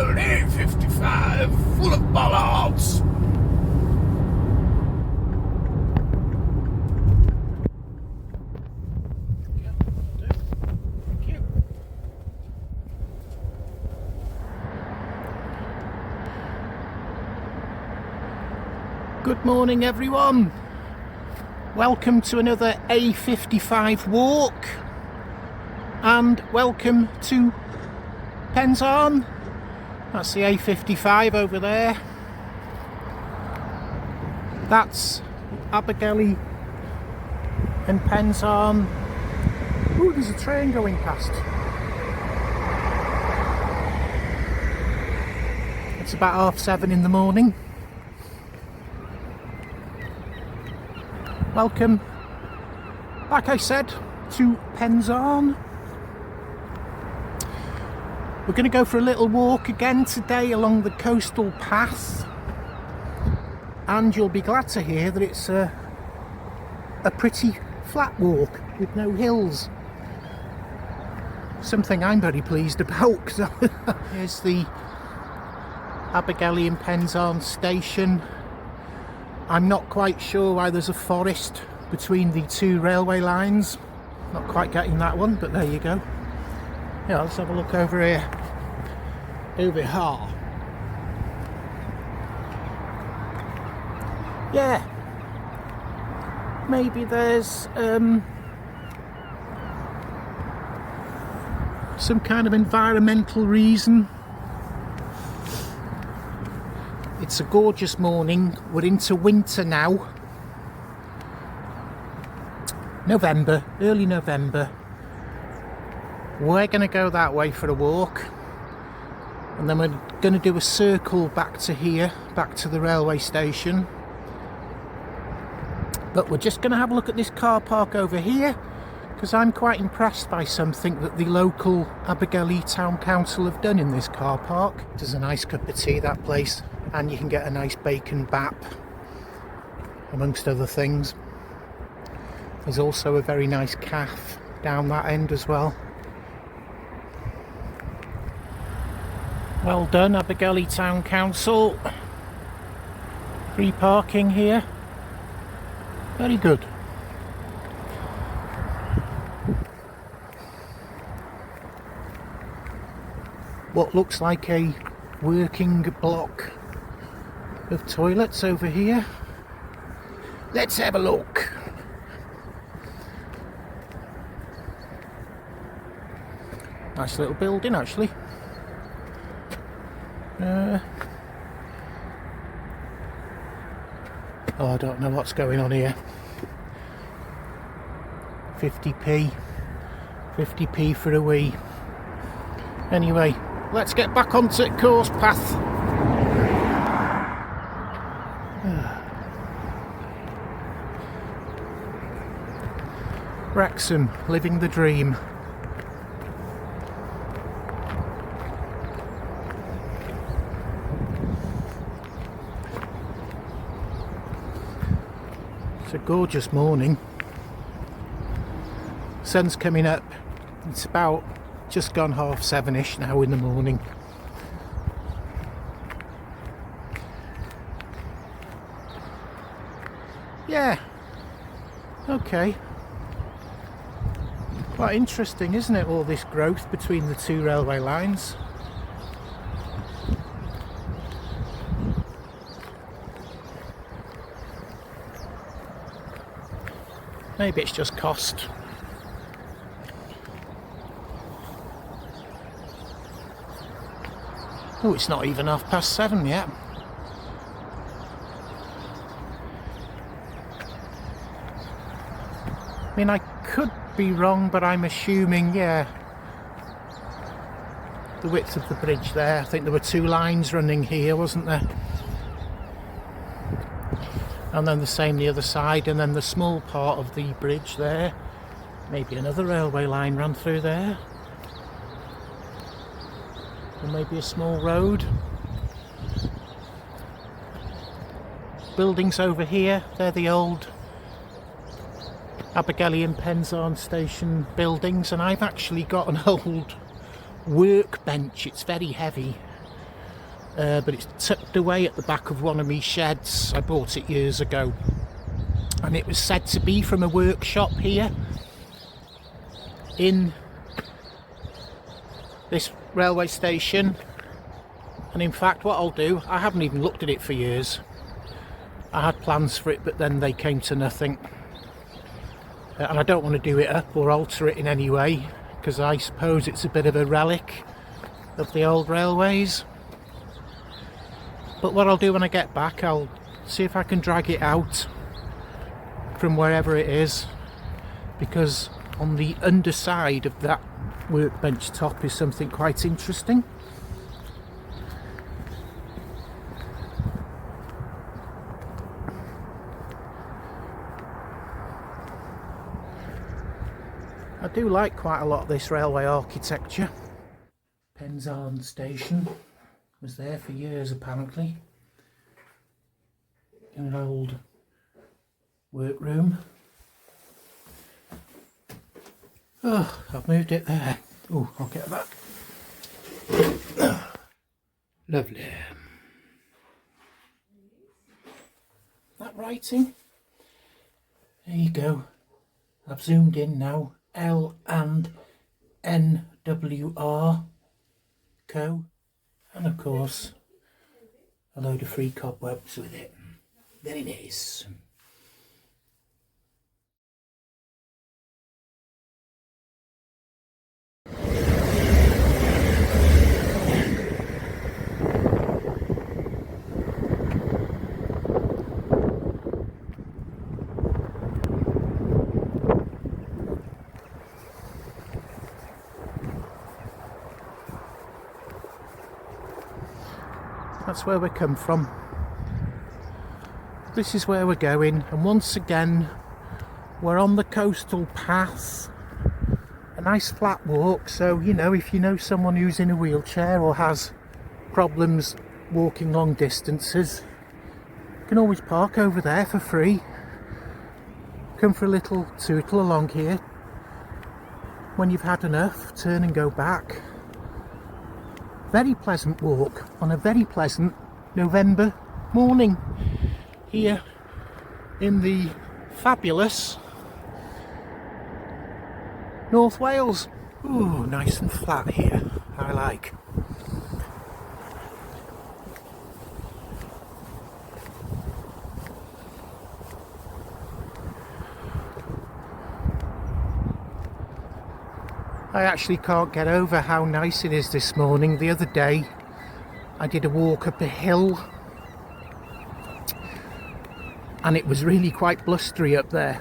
an A55 full of bollards. Good morning everyone, welcome to another A55 walk and welcome to Pensarn. That's the A55 over there, that's Abergele and Pensarn. Ooh, there's a train going past. It's about 7:30 in the morning. Welcome, like I said, to Pensarn. We're going to go for a little walk again today along the coastal path, and you'll be glad to hear that it's a pretty flat walk with no hills. Something I'm very pleased about. So here's the Abergele and Pensarn station. I'm not quite sure why there's a forest between the two railway lines. Not quite getting that one, but there you go. Yeah, let's have a look over here. Over here. Yeah. Maybe there's some kind of environmental reason. It's a gorgeous morning. We're into winter now. November, early November. We're going to go that way for a walk. And then we're going to do a circle back to here, back to the railway station. But we're just going to have a look at this car park over here, because I'm quite impressed by something that the local Abergele Town Council have done in this car park. There's a nice cup of tea, that place. And you can get a nice bacon bap, amongst other things. There's also a very nice cafe down that end as well. Well done, Abergele Town Council. Free parking here. Very good. What looks like a working block of toilets over here. Let's have a look. Nice little building actually. Oh, I don't know what's going on here. 50p for a wee. Anyway, let's get back onto course path. Wrexham, living the dream. It's a gorgeous morning. Sun's coming up. It's about just gone 7:30ish now in the morning. Yeah. Okay. Quite interesting, isn't it, all this growth between the two railway lines? Maybe it's just cost. Oh, it's not even 7:30 yet. I mean, I could be wrong, but I'm assuming, yeah, the width of the bridge there. I think there were two lines running here, wasn't there? And then the same the other side, and then the small part of the bridge there. Maybe another railway line ran through there. Or maybe a small road. Buildings over here, they're the old Abergele and Pensarn station buildings, and I've actually got an old workbench. It's very heavy, but it's tucked away at the back of one of my sheds. I bought it years ago, and it was said to be from a workshop here in this railway station. And in fact, what I'll do, I haven't even looked at it for years. I had plans for it, but then they came to nothing. And I don't want to do it up or alter it in any way, because I suppose it's a bit of a relic of the old railways. But what I'll do when I get back, I'll see if I can drag it out from wherever it is, because on the underside of that workbench top is something quite interesting. I do like quite a lot of this railway architecture. Pensarn station was there for years apparently, in an old workroom. Oh, I've moved it there. Oh, I'll get that. Lovely. That writing? There you go. I've zoomed in now. L and NWR Co. And of course, a load of free cobwebs with it. Very nice. That's where we come from. This is where we're going, and once again we're on the coastal path. A nice flat walk, so you know, if you know someone who's in a wheelchair or has problems walking long distances, you can always park over there for free. Come for a little tootle along here. When you've had enough, turn and go back. Very pleasant walk on a very pleasant November morning here in the fabulous North Wales. Ooh, nice and flat here, I like. I actually can't get over how nice it is this morning. The other day I did a walk up a hill and it was really quite blustery up there,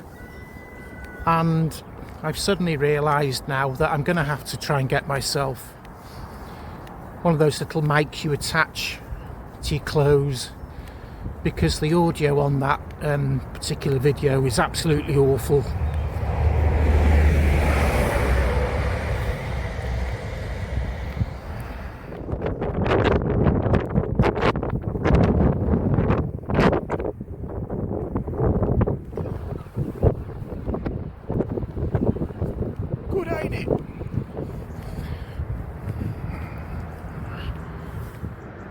and I've suddenly realised now that I'm going to have to try and get myself one of those little mics you attach to your clothes, because the audio on that particular video is absolutely awful.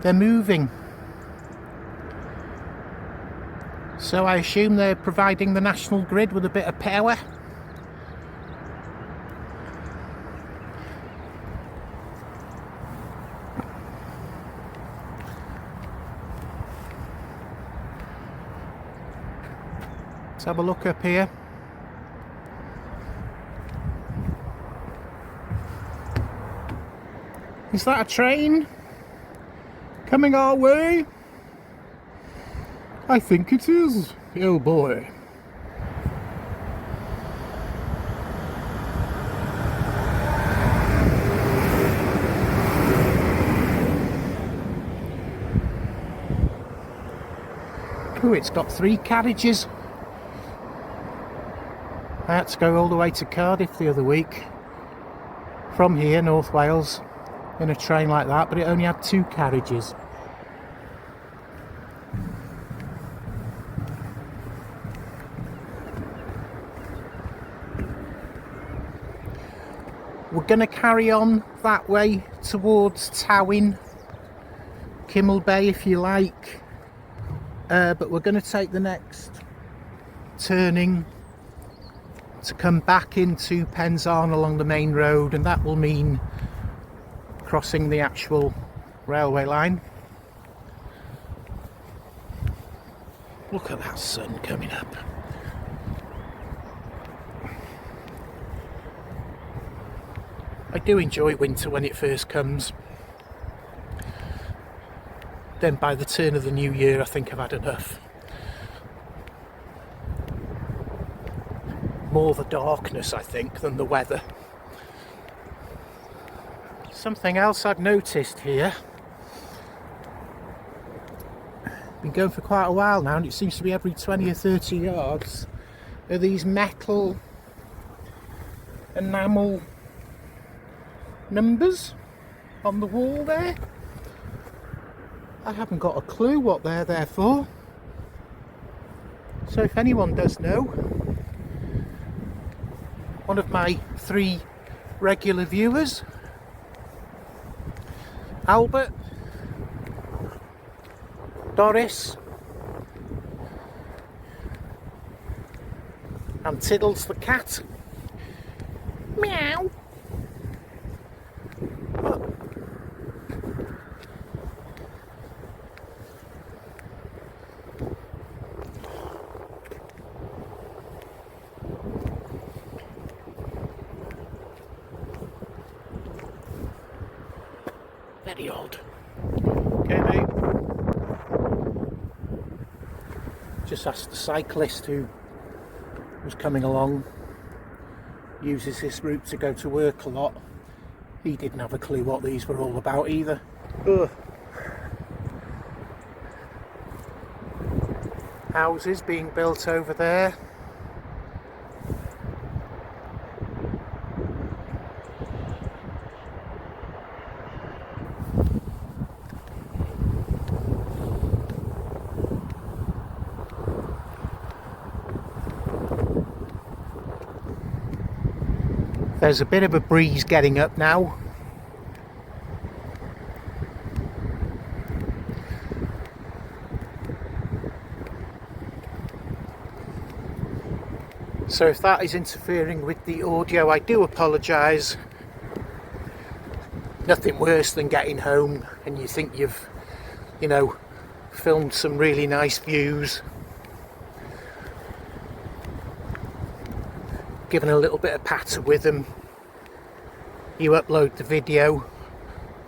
They're moving, so I assume they're providing the national grid with a bit of power. Let's have a look up here. Is that a train coming our way? I think it is. Oh boy. Oh, it's got 3 carriages. I had to go all the way to Cardiff the other week from here, North Wales, in a train like that, but it only had 2 carriages. We're going to carry on that way towards Towyn Kimmel Bay if you like, but we're going to take the next turning to come back into Pensarn along the main road, and that will mean crossing the actual railway line. Look at that sun coming up. I do enjoy winter when it first comes. Then by the turn of the new year I think I've had enough. More the darkness, I think, than the weather. Something else I've noticed here. Been going for quite a while now, and it seems to be every 20 or 30 yards are these metal enamel numbers on the wall there. I haven't got a clue what they're there for. So if anyone does know, one of my 3 regular viewers, Albert, Doris and Tiddles the cat. Meow. Very odd. Okay, mate. Just asked the cyclist who was coming along, uses this route to go to work a lot. He didn't have a clue what these were all about either. Ugh. Houses being built over there. There's a bit of a breeze getting up now. So if that is interfering with the audio, I do apologise. Nothing worse than getting home and you think you've, filmed some really nice views, given a little bit of patter with them. You upload the video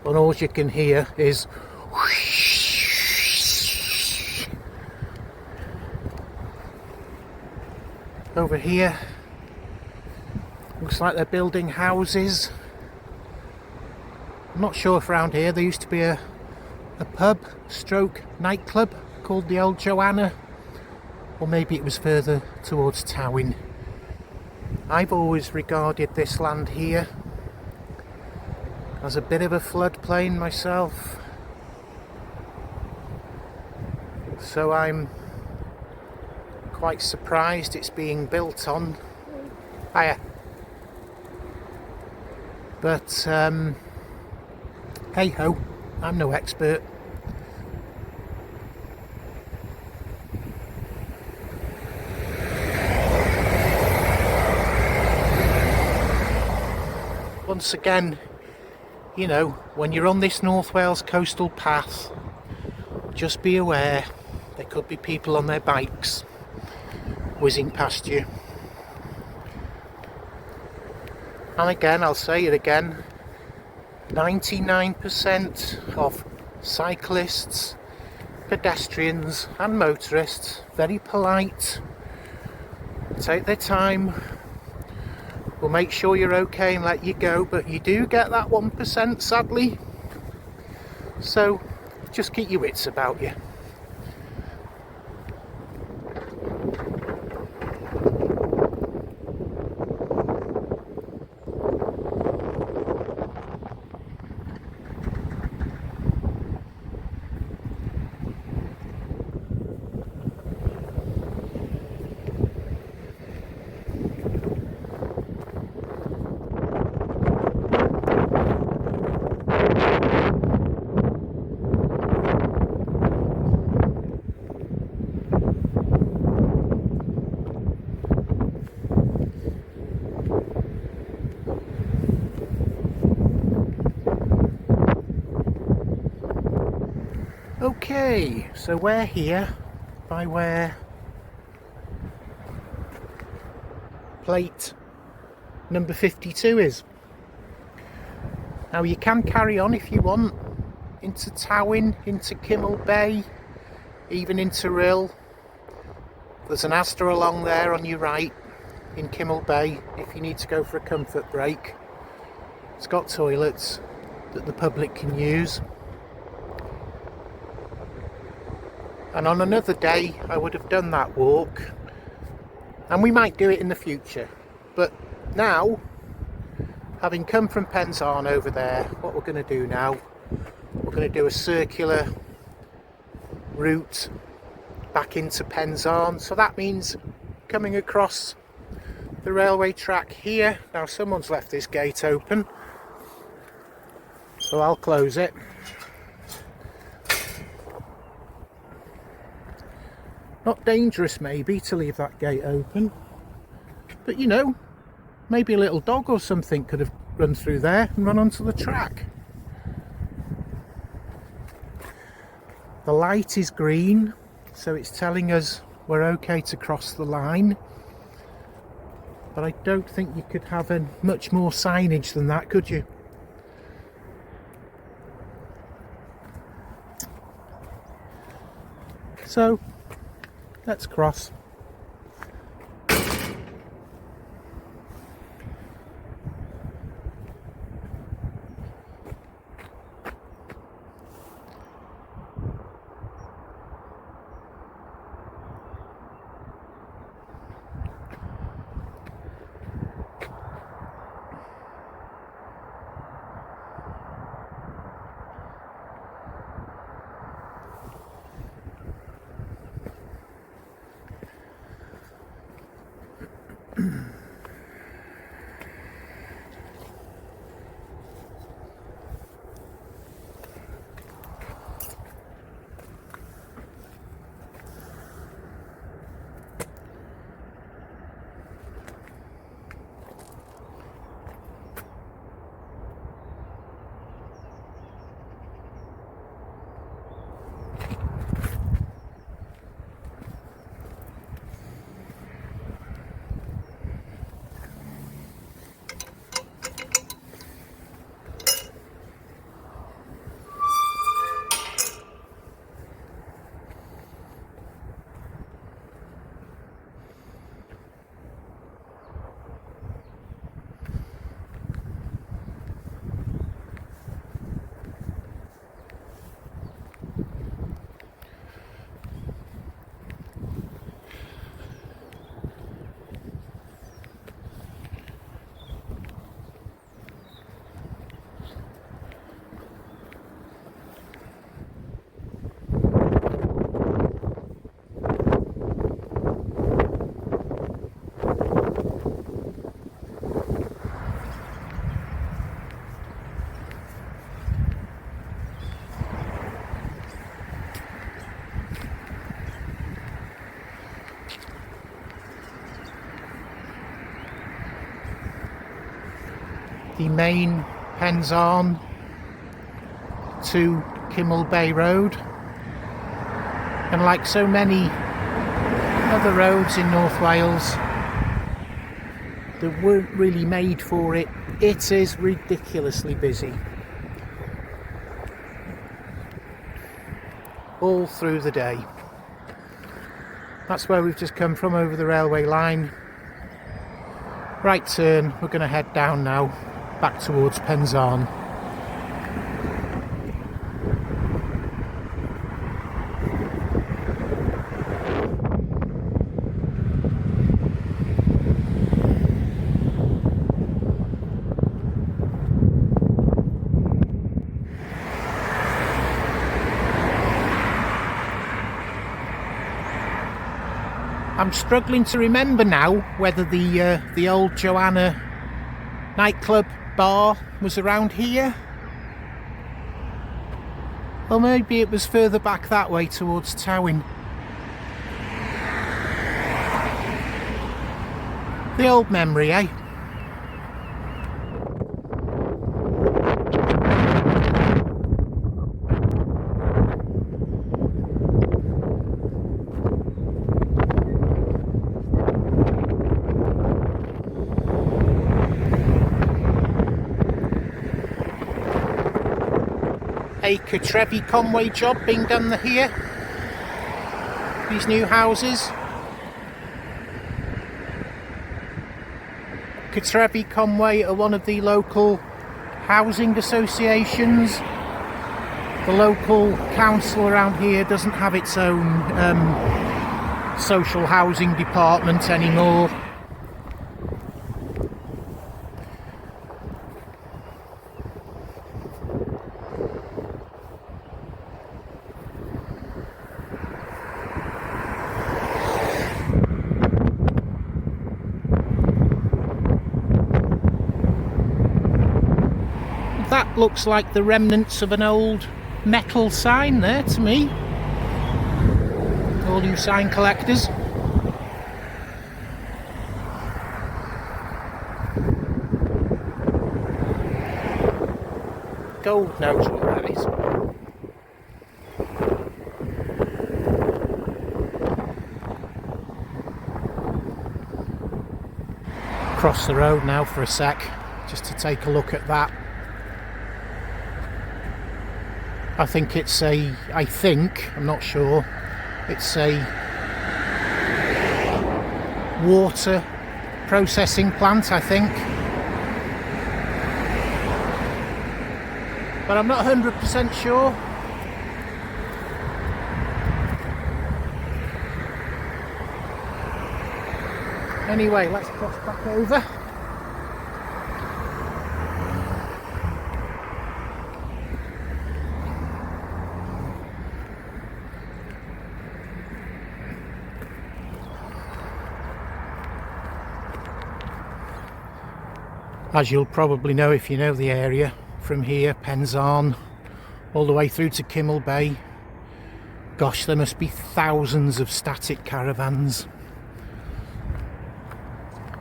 and all you can hear is whoosh. Over here looks like they're building houses. I'm not sure if around here there used to be a pub stroke nightclub called the Old Joanna, or maybe it was further towards Towyn. I've always regarded this land here as a bit of a floodplain myself, so I'm quite surprised it's being built on. Hiya. But hey ho, I'm no expert. Once again, when you're on this North Wales coastal path, just be aware there could be people on their bikes whizzing past you. And again, I'll say it again, 99% of cyclists, pedestrians and motorists, very polite, take their time, will make sure you're okay and let you go, but you do get that 1% sadly, so just keep your wits about you. Okay, so we're here by where plate number 52 is. Now you can carry on if you want into Towyn, into Kimmel Bay, even into Rill. There's an Asda along there on your right in Kimmel Bay if you need to go for a comfort break. It's got toilets that the public can use. And on another day I would have done that walk, and we might do it in the future, but now, having come from Pensarn over there, what we're going to do now, we're going to do a circular route back into Pensarn. So that means coming across the railway track here. Now someone's left this gate open, so I'll close it. Not dangerous maybe to leave that gate open, but you know, maybe a little dog or something could have run through there and run onto the track. The light is green, so it's telling us we're okay to cross the line, but I don't think you could have much more signage than that, could you? So let's cross. The main Pensarn to Kimmel Bay Road, and like so many other roads in North Wales that weren't really made for it, it is ridiculously busy all through the day. That's where we've just come from, over the railway line. Right turn, we're going to head down now back towards Pensarn. I'm struggling to remember now whether the old Joanna nightclub bar was around here, or maybe it was further back that way towards Towyn. The old memory, eh? 8-acre Trevi Conway job being done here. These new houses. Trevi Conway are one of the local housing associations. The local council around here doesn't have its own social housing department anymore. That looks like the remnants of an old metal sign there to me. All you sign collectors. God knows what that is. Cross the road now for a sec, just to take a look at that. I'm not sure, it's a water processing plant, I think. But I'm not 100% sure. Anyway, let's cross back over. As you'll probably know if you know the area, from here, Pensarn, all the way through to Kimmel Bay. Gosh, there must be thousands of static caravans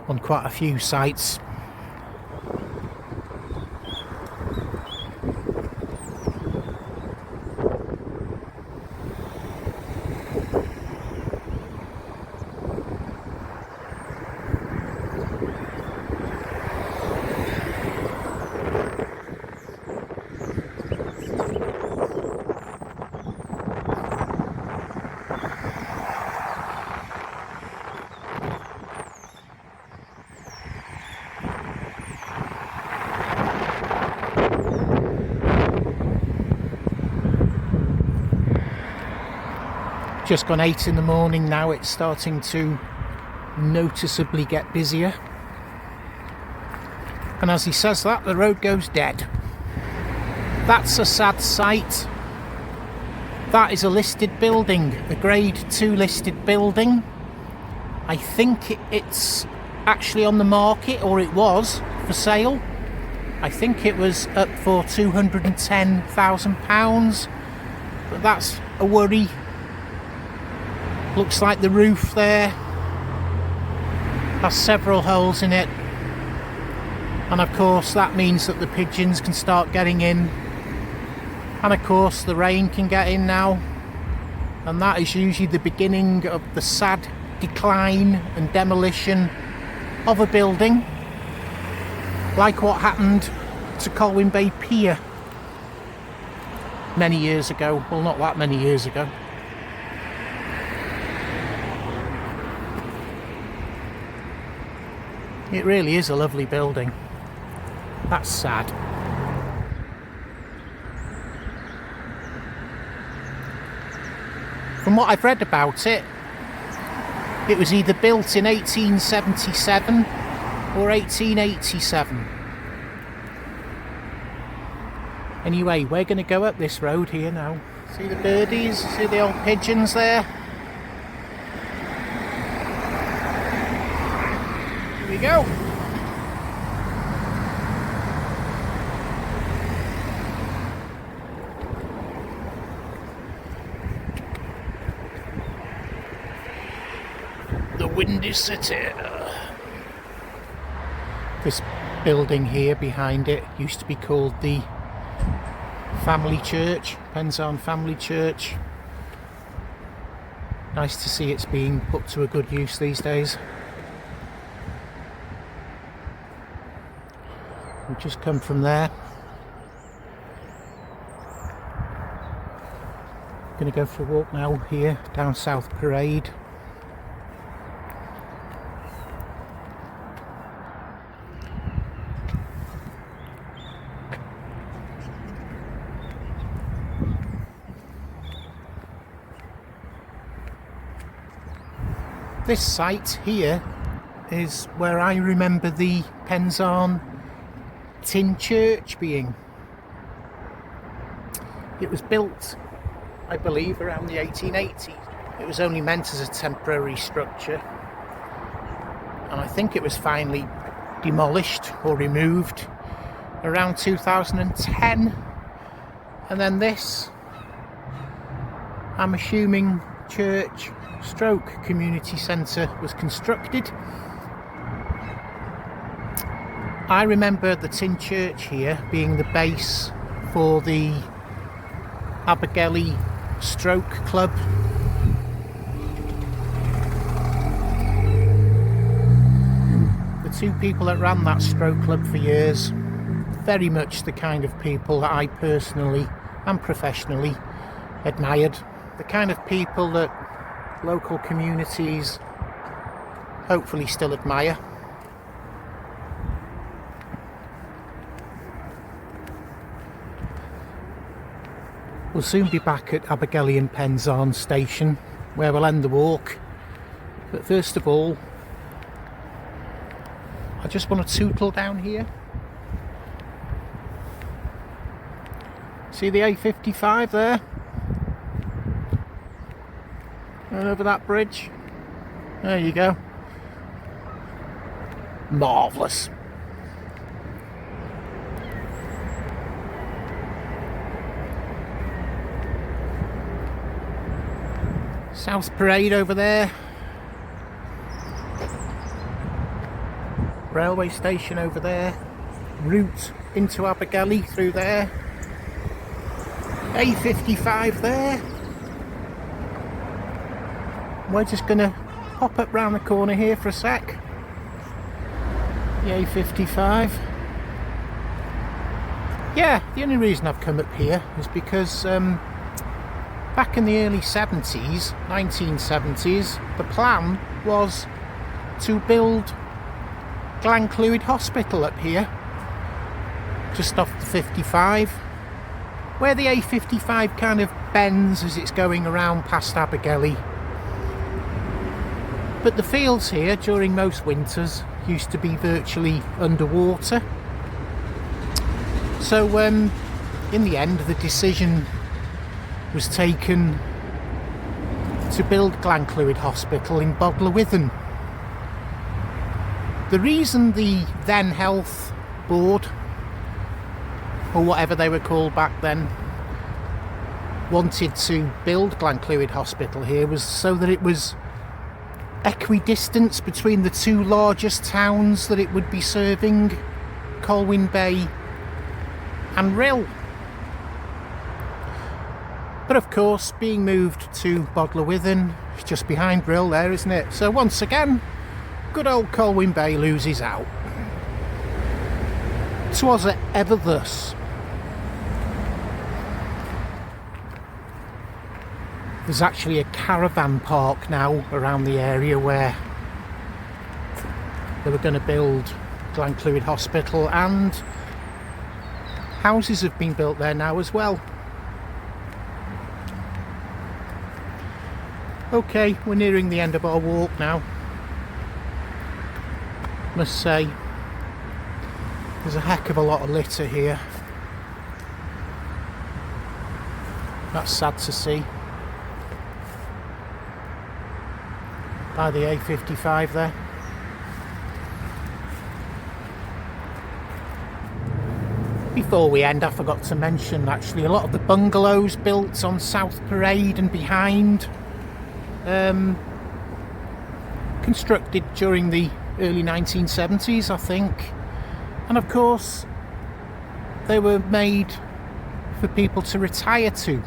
on quite a few sites. Just gone 8 in the morning now, it's starting to noticeably get busier. And as he says that, the road goes dead. That's a sad sight. That is a listed building, a grade 2 listed building. I think it's actually on the market, or it was for sale. I think it was up for £210,000, but that's a worry. Looks like the roof there has several holes in it, and of course that means that the pigeons can start getting in, and of course the rain can get in now, and that is usually the beginning of the sad decline and demolition of a building, like what happened to Colwyn Bay Pier many years ago. Well, not that many years ago. It really is a lovely building. That's sad. From what I've read about it, it was either built in 1877 or 1887. Anyway, we're going to go up this road here now. See the birdies? See the old pigeons there? Here we go. The Windy City. This building here behind it used to be called the Family Church, Pensarn Family Church. Nice to see it's being put to a good use these days. We've just come from there. Gonna go for a walk now here down South Parade. This site here is where I remember the Pensarn tin church being. It was built, I believe, around the 1880s. It was only meant as a temporary structure, and I think it was finally demolished or removed around 2010. And then this, I'm assuming, church stroke community centre was constructed. I remember the tin church here being the base for the Abergele Stroke Club. The two people that ran that stroke club for years, very much the kind of people that I personally and professionally admired. The kind of people that local communities hopefully still admire. We'll soon be back at Abergele and Pensarn station, where we'll end the walk. But first of all, I just want to tootle down here. See the A55 there? And over that bridge. There you go. Marvellous. South Parade over there. Railway station over there. Route into Abergele through there. A55 there. We're just going to pop up round the corner here for a sec. The A55. Yeah, the only reason I've come up here is because back in the early 70s, 1970s, the plan was to build Glan Clwyd Hospital up here, just off the 55, where the A55 kind of bends as it's going around past Abergele. But the fields here during most winters used to be virtually underwater. So in the end, the decision was taken to build Glan Clwyd Hospital in Bodlewyddan. The reason the then Health Board, or whatever they were called back then, wanted to build Glan Clwyd Hospital here was so that it was equidistant between the two largest towns that it would be serving, Colwyn Bay and Rhyl. But of course, being moved to Bodlewyddan, it's just behind Rhyl there, isn't it? So once again, good old Colwyn Bay loses out. 'Twas ever thus. There's actually a caravan park now around the area where they were going to build Glan Clwyd Hospital, and houses have been built there now as well. Okay, we're nearing the end of our walk now. Must say, there's a heck of a lot of litter here. That's sad to see. By the A55 there. Before we end, I forgot to mention actually a lot of the bungalows built on South Parade and behind, constructed during the early 1970s, I think. And of course, they were made for people to retire to.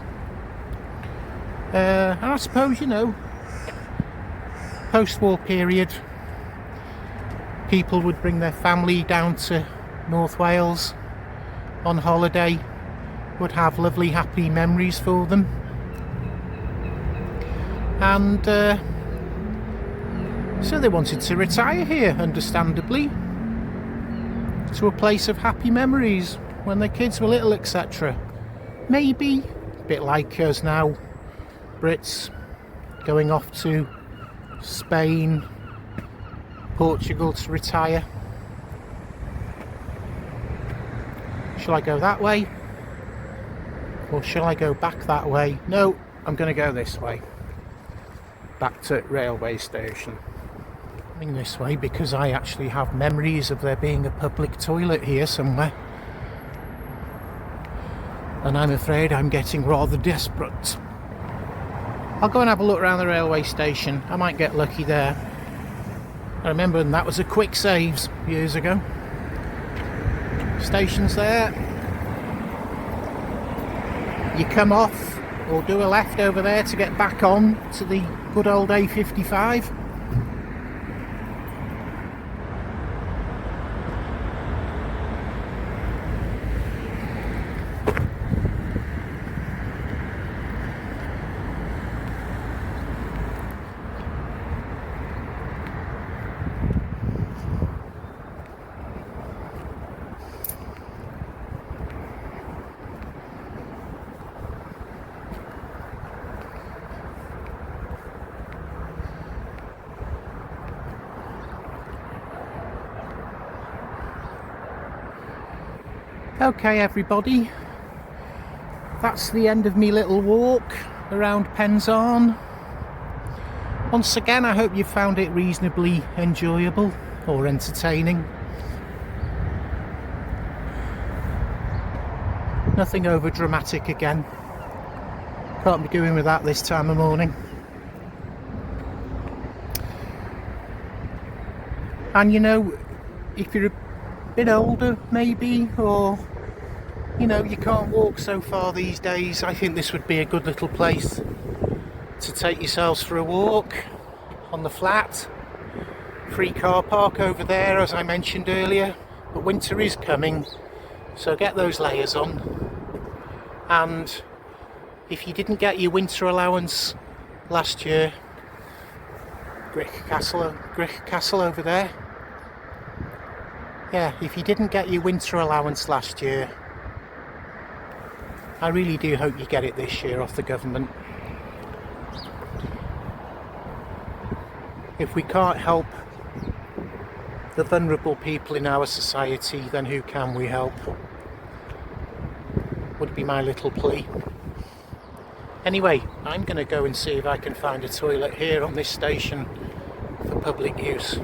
And I suppose, you know, post-war period, people would bring their family down to North Wales on holiday, would have lovely happy memories for them. and so they wanted to retire here, understandably, to a place of happy memories when their kids were little, etc. Maybe a bit like us now, Brits going off to Spain, Portugal to retire. Shall I go that way? Or shall I go back that way? No, I'm going to go this way. Back to railway station. I'm going this way because I actually have memories of there being a public toilet here somewhere. And I'm afraid I'm getting rather desperate. I'll go and have a look around the railway station. I might get lucky there. I remember when that was a quick saves years ago. Station's there. You come off or do a left over there to get back on to the good old A55. Okay everybody, that's the end of me little walk around Pensarn. Once again, I hope you found it reasonably enjoyable or entertaining. Nothing over dramatic again. Can't be doing with that this time of morning. And you know, if you're a bit older maybe, or you know, you can't walk so far these days, I think this would be a good little place to take yourselves for a walk on the flat. Free car park over there, as I mentioned earlier, but winter is coming, so get those layers on. And if you didn't get your winter allowance last year, Grick Castle over there. Yeah, if you didn't get your winter allowance last year, I really do hope you get it this year off the government. If we can't help the vulnerable people in our society, then who can we help? Would be my little plea. Anyway, I'm going to go and see if I can find a toilet here on this station for public use.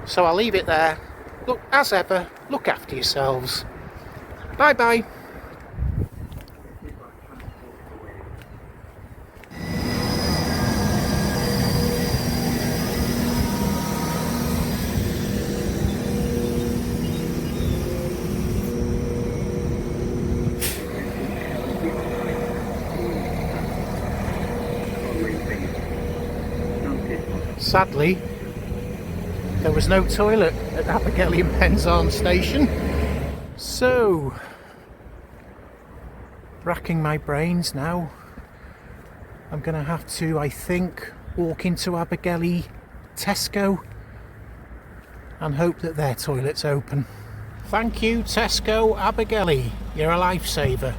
So I'll leave it there. Look, as ever, look after yourselves. Bye bye. Sadly, there was no toilet at Abergele and Pensarn station. So, racking my brains now. I'm going to have to, I think, walk into Abergele Tesco and hope that their toilet's open. Thank you, Tesco Abergele. You're a lifesaver.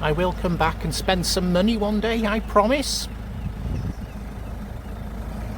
I will come back and spend some money one day, I promise.